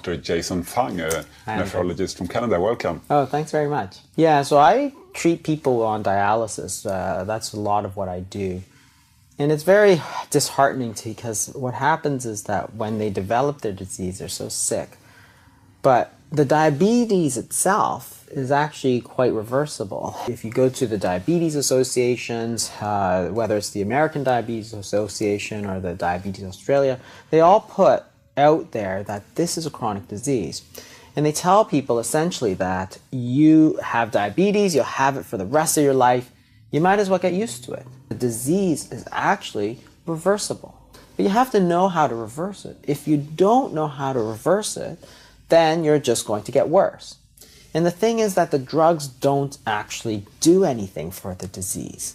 Dr. Jason Fung, a nephrologist from Canada. Welcome. Oh, thanks very much. Yeah, so I treat people on dialysis. That's a lot of what I do. And it's very disheartening because what happens is that when they develop their disease, they're so sick. But the diabetes itself is actually quite reversible. If you go to the diabetes associations, whether it's the American Diabetes Association or the Diabetes Australia, they all put out there that this is a chronic disease. And they tell people essentially that you have diabetes, you'll have it for the rest of your life, you might as well get used to it. The disease is actually reversible. But you have to know how to reverse it. If you don't know how to reverse it, then you're just going to get worse. And the thing is that the drugs don't actually do anything for the disease.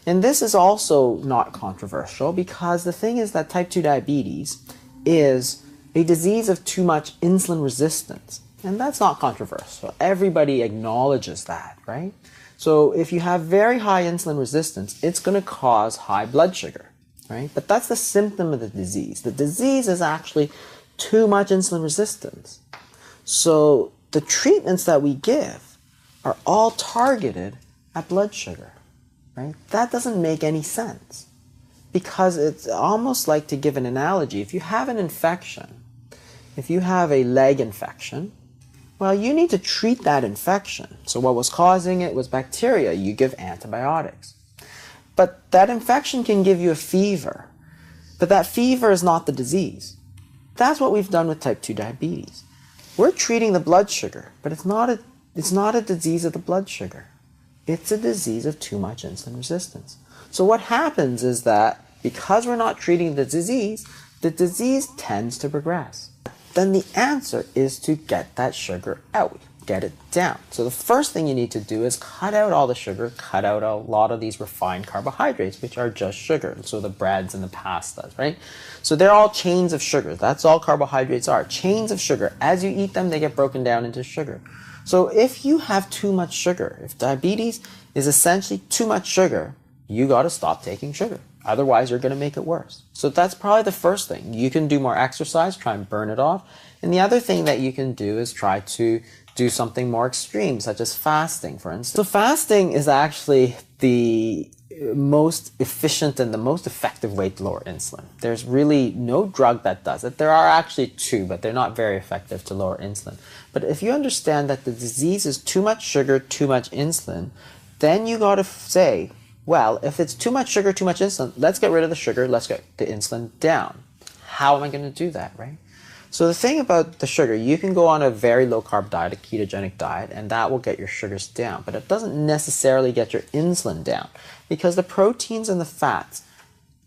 And this is also not controversial because the thing is that type 2 diabetes is a disease of too much insulin resistance. And that's not controversial. Everybody acknowledges that, right? So if you have very high insulin resistance, it's going to cause high blood sugar, right? But that's the symptom of the disease. The disease is actually too much insulin resistance. So the treatments that we give are all targeted at blood sugar, right? That doesn't make any sense because it's almost like, to give an analogy, if you have an infection, if you have a leg infection, well, you need to treat that infection. So what was causing it was bacteria. You give antibiotics. But that infection can give you a fever. But that fever is not the disease. That's what we've done with type 2 diabetes. We're treating the blood sugar, but it's not a disease of the blood sugar. It's a disease of too much insulin resistance. So what happens is that because we're not treating the disease tends to progress. Then the answer is to get that sugar out, get it down. So the first thing you need to do is cut out all the sugar, cut out a lot of these refined carbohydrates, which are just sugar. So the breads and the pastas, right? So they're all chains of sugar. That's all carbohydrates are, chains of sugar. As you eat them, they get broken down into sugar. So if you have too much sugar, if diabetes is essentially too much sugar, you got to stop taking sugar. Otherwise, you're going to make it worse. So that's probably the first thing. You can do more exercise, try and burn it off. And the other thing that you can do is try to do something more extreme, such as fasting, for instance. So fasting is actually the most efficient and the most effective way to lower insulin. There's really no drug that does it. There are actually two, but they're not very effective to lower insulin. But if you understand that the disease is too much sugar, too much insulin, then you got to say, well, if it's too much sugar, too much insulin, let's get rid of the sugar, let's get the insulin down. How am I going to do that, right? So the thing about the sugar, you can go on a very low-carb diet, a ketogenic diet, and that will get your sugars down. But it doesn't necessarily get your insulin down because the proteins and the fats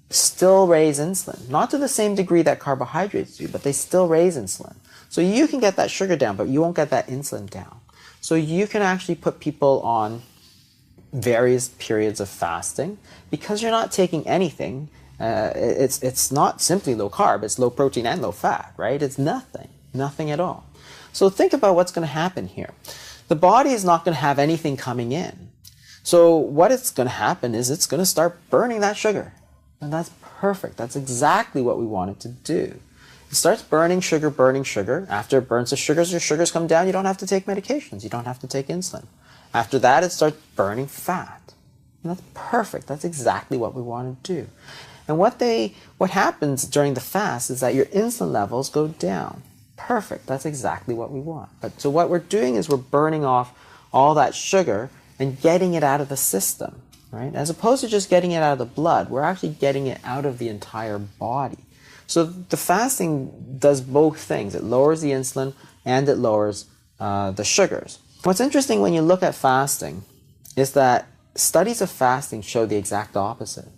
still raise insulin. Not to the same degree that carbohydrates do, but they still raise insulin. So you can get that sugar down, but you won't get that insulin down. So you can actually put people on various periods of fasting because you're not taking anything. It's not simply low carb, it's low protein and low fat, right? It's nothing at all. So think about what's going to happen here. The body is not going to have anything coming in. So what it's going to happen is it's going to start burning that sugar. And that's perfect. That's exactly what we want it to do. It starts burning sugar. After it burns the sugars, your sugars come down. You don't have to take medications. You don't have to take insulin. After that, it starts burning fat. And that's perfect. That's exactly what we want to do. And what happens during the fast is that your insulin levels go down. Perfect. That's exactly what we want. So what we're doing is we're burning off all that sugar and getting it out of the system, right? As opposed to just getting it out of the blood, we're actually getting it out of the entire body. So the fasting does both things. It lowers the insulin and it lowers the sugars. What's interesting when you look at fasting is that studies of fasting show the exact opposite.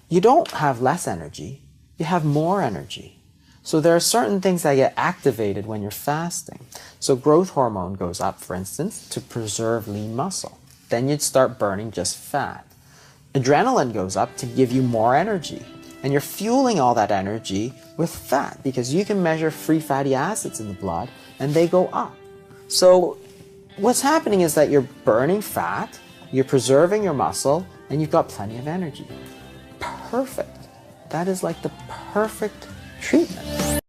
You don't have less energy, you have more energy. So there are certain things that get activated when you're fasting. So growth hormone goes up, for instance, to preserve lean muscle. Then you'd start burning just fat. Adrenaline goes up to give you more energy. And you're fueling all that energy with fat because you can measure free fatty acids in the blood and they go up. So what's happening is that you're burning fat, you're preserving your muscle, and you've got plenty of energy. Perfect. That is like the perfect treatment.